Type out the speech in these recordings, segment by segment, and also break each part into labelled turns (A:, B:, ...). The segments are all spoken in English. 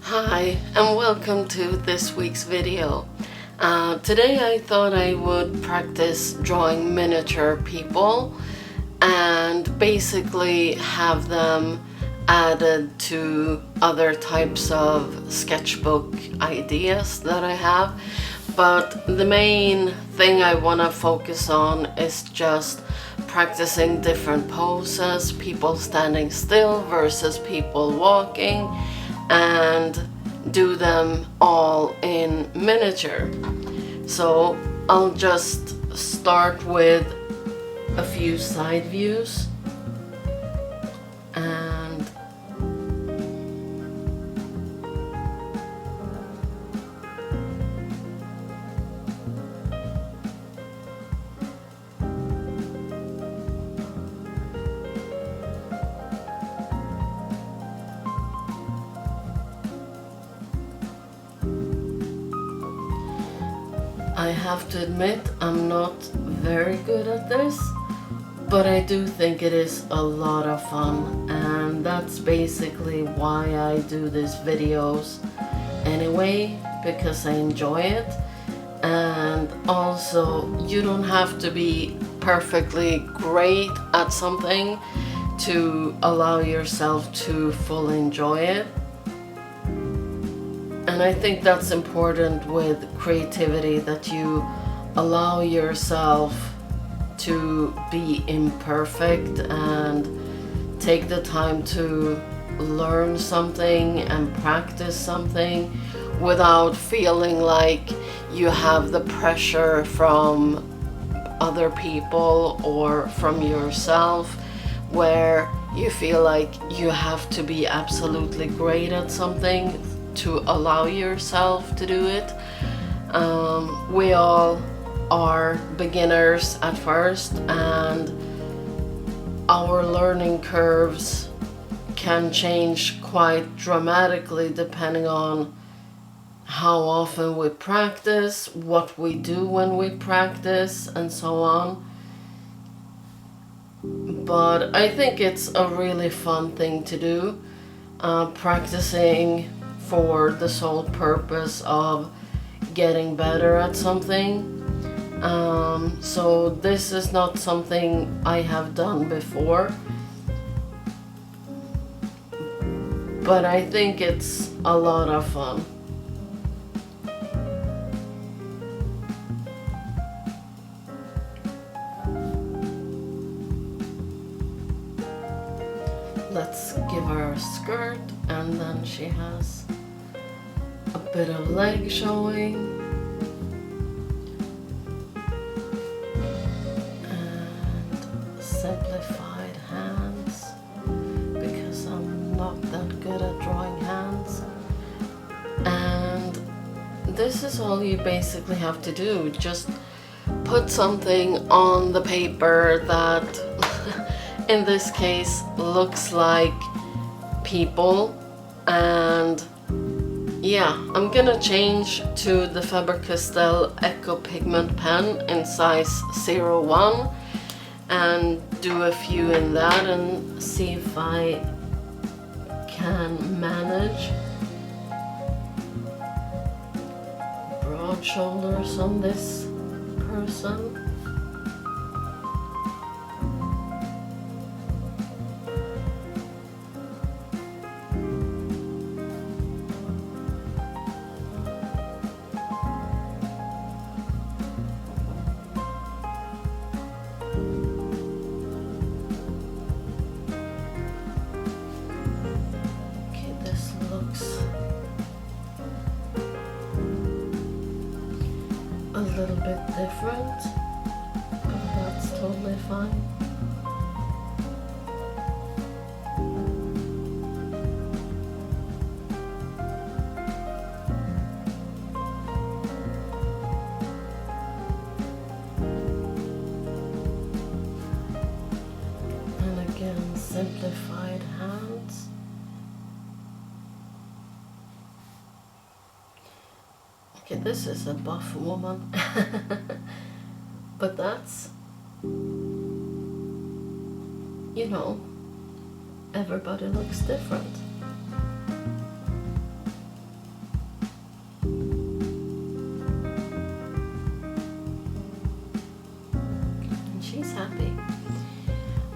A: Hi and welcome to this week's video. Today I thought I would practice drawing miniature people and basically have them added to other types of sketchbook ideas that I have. But the main thing I want to focus on is just practicing different poses, people standing still versus people walking, and do them all in miniature. So I'll just start with a few side views and I have to admit I'm not very good at this, but I do think it is a lot of fun, and that's basically why I do these videos anyway, because I enjoy it. And also, you don't have to be perfectly great at something to allow yourself to fully enjoy it. And I think that's important with creativity, that you allow yourself to be imperfect and take the time to learn something and practice something without feeling like you have the pressure from other people or from yourself, where you feel like you have to be absolutely great at something to allow yourself to do it. We all are beginners at first, and our learning curves can change quite dramatically depending on how often we practice, what we do when we practice, and so on. But I think it's a really fun thing to do, practicing for the sole purpose of getting better at something. So this is not something I have done before, but I think it's a lot of fun. Let's give her a skirt, and then she has a bit of leg showing, and simplified hands, because I'm not that good at drawing hands. And this is all you basically have to do, just put something on the paper that in this case looks like people. And yeah, I'm gonna change to the Faber Castell Ecco pigment pen in size 01 and do a few in that and see if I can manage broad shoulders on this person. A little bit different, but that's totally fine. And again, simplified hands. Okay, this is a buff woman, but that's, you know, everybody looks different. happy.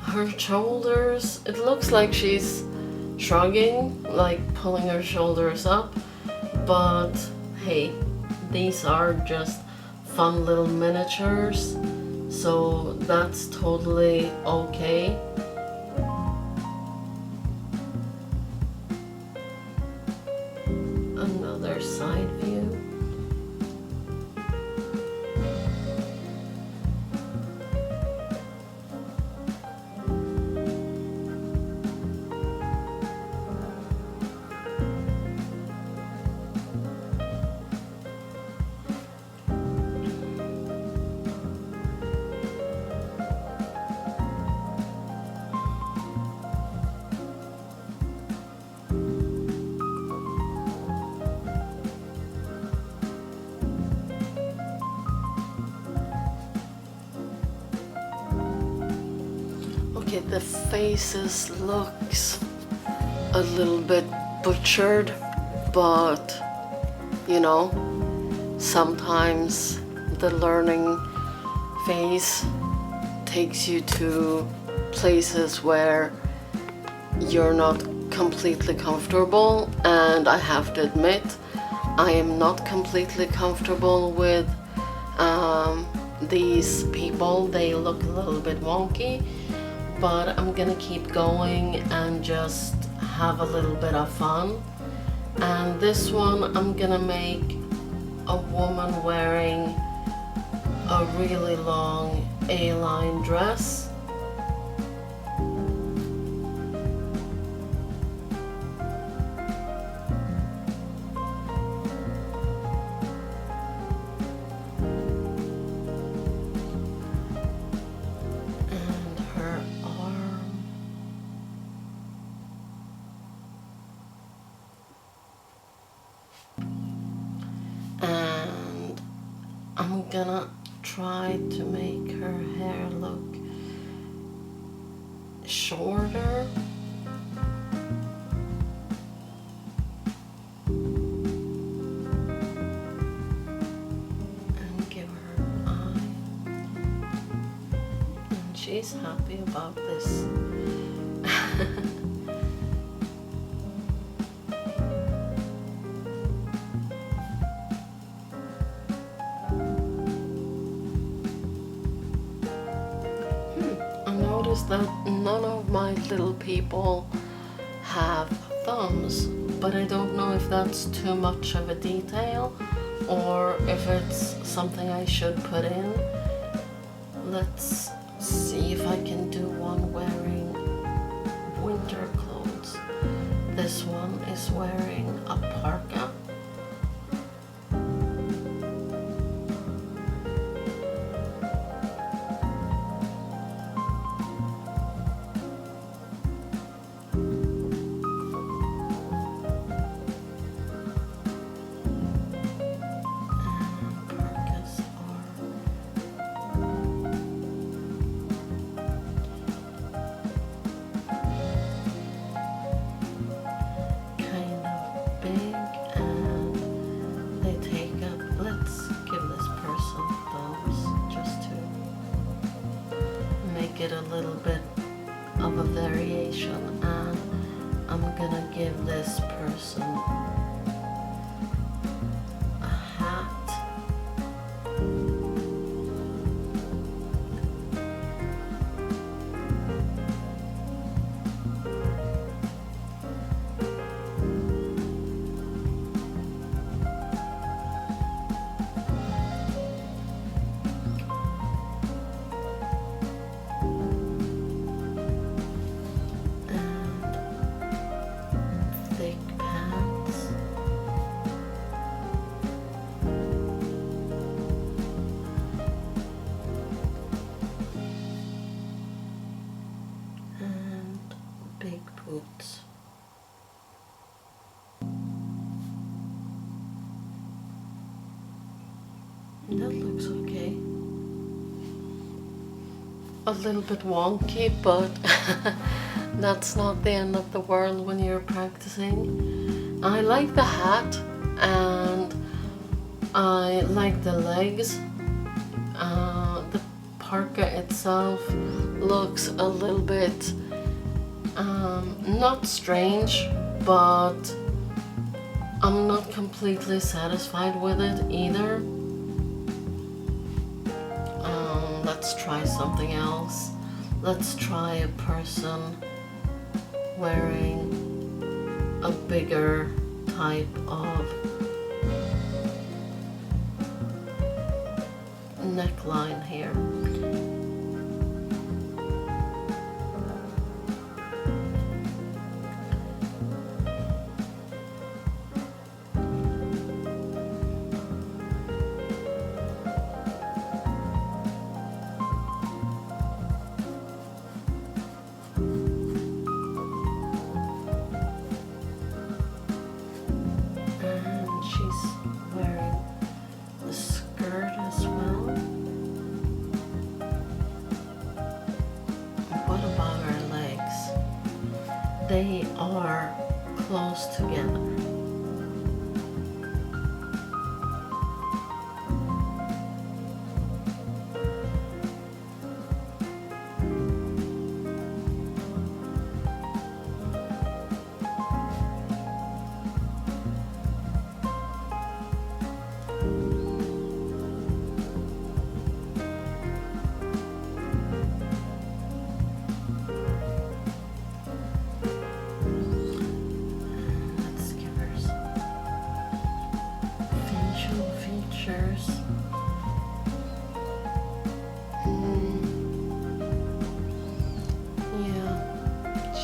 A: Her shoulders, it looks like she's shrugging, like pulling her shoulders up, but hey, these are just fun little miniatures, so that's totally okay. Another side view. Okay, the faces looks a little bit butchered, but you know, sometimes the learning phase takes you to places where you're not completely comfortable, and I have to admit I am not completely comfortable with these people. They look a little bit wonky, but I'm gonna keep going and just have a little bit of fun. And this one I'm gonna make a woman wearing a really long A-line dress. And I'm gonna try to make her hair look shorter. And give her an eye. And she's happy about this. That none of my little people have thumbs, but I don't know if that's too much of a detail or if it's something I should put in. Let's see if I can do one wearing winter clothes. This one is wearing a parka. It a little bit of a variation, and I'm gonna give this person a hat. Boots. That looks okay. A little bit wonky, but that's not the end of the world when you're practicing. I like the hat and I like the legs. The parka itself looks a little bit not strange, but I'm not completely satisfied with it either. Let's try something else. Let's try a person wearing a bigger type of neckline here. They are close together.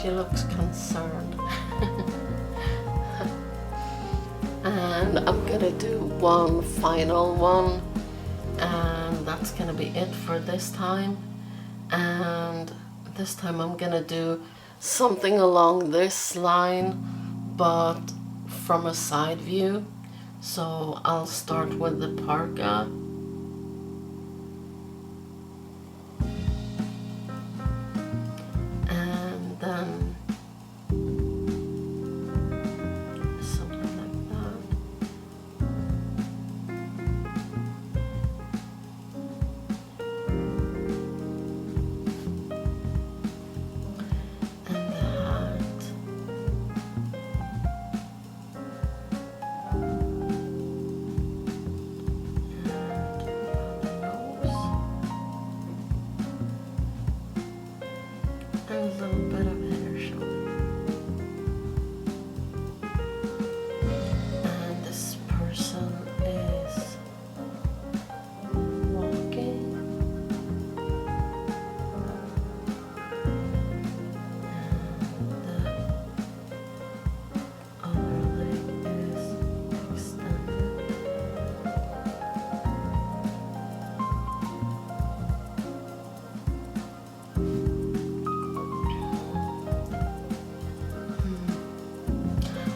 A: She looks concerned. And I'm gonna do one final one, and that's gonna be it for this time. And this time I'm gonna do something along this line, but from a side view. So I'll start with the parka. Then something like that. And the hat. And a little bit of hair show. And this person is walking. And the other leg is extended.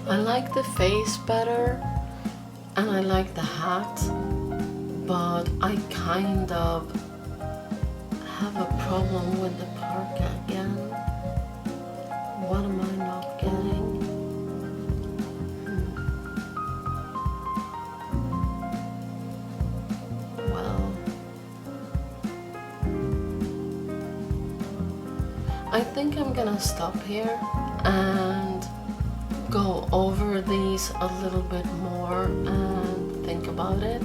A: I like the face better, and I like the hat, but I kind of have a problem with the parka again. What am I not getting? Well, I think I'm gonna stop here and go over these a little bit more and think about it,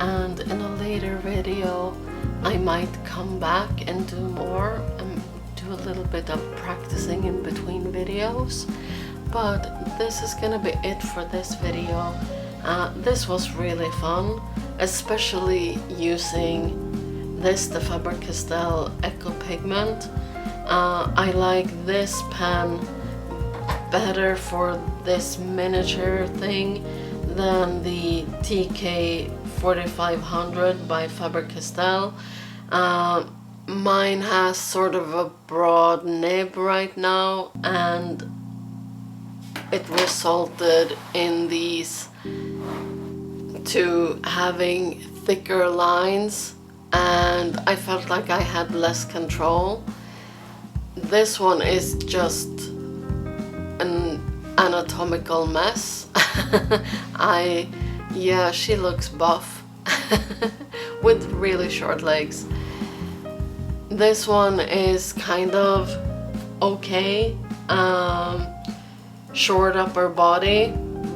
A: and in a later video I might come back and do more and do a little bit of practicing in between videos. But this is gonna be it for this video. This was really fun, especially using this, the Faber Castell Ecco pigment. I like this pen better for this miniature thing than the TK 4500 by Faber Castell. Mine has sort of a broad nib right now, and it resulted in these two having thicker lines, and I felt like I had less control. This one is just an anatomical mess. Yeah, she looks buff with really short legs. This one is kind of okay, short upper body,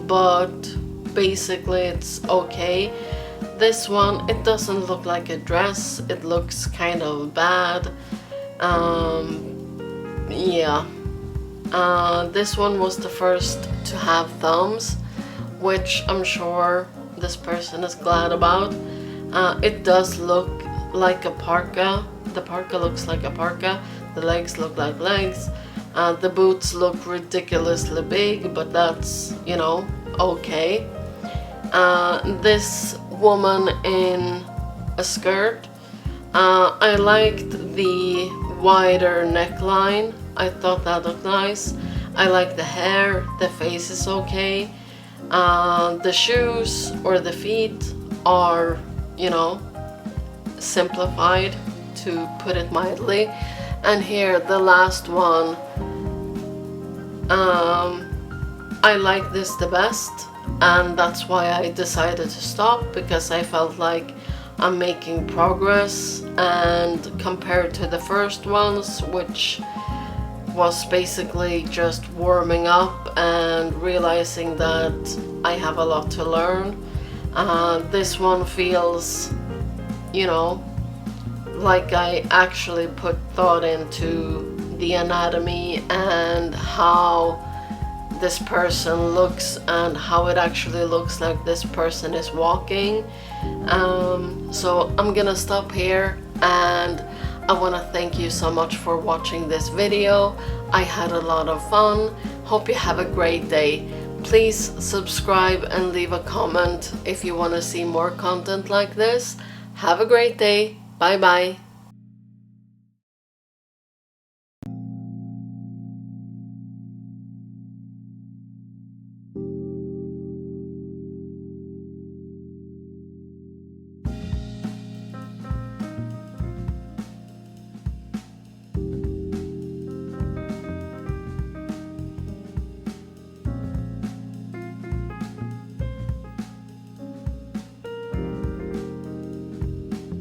A: but basically it's okay. This one, it doesn't look like a dress, it looks kind of bad. Yeah. This one was the first to have thumbs, which I'm sure this person is glad about. It does look like a parka. The parka looks like a parka. The legs look like legs. The boots look ridiculously big, but that's, you know, okay. This woman in a skirt, I liked the wider neckline. I thought that looked nice. I like the hair, the face is okay. The shoes or the feet are, you know, simplified, to put it mildly. And here, the last one, I like this the best, and that's why I decided to stop, because I felt like I'm making progress, and compared to the first ones, which was basically just warming up and realizing that I have a lot to learn, this one feels, you know, like I actually put thought into the anatomy and how this person looks and how it actually looks like this person is walking. So I'm gonna stop here, and I want to thank you so much for watching this video. I had a lot of fun. Hope you have a great day. Please subscribe and leave a comment if you want to see more content like this. Have a great day. Bye bye.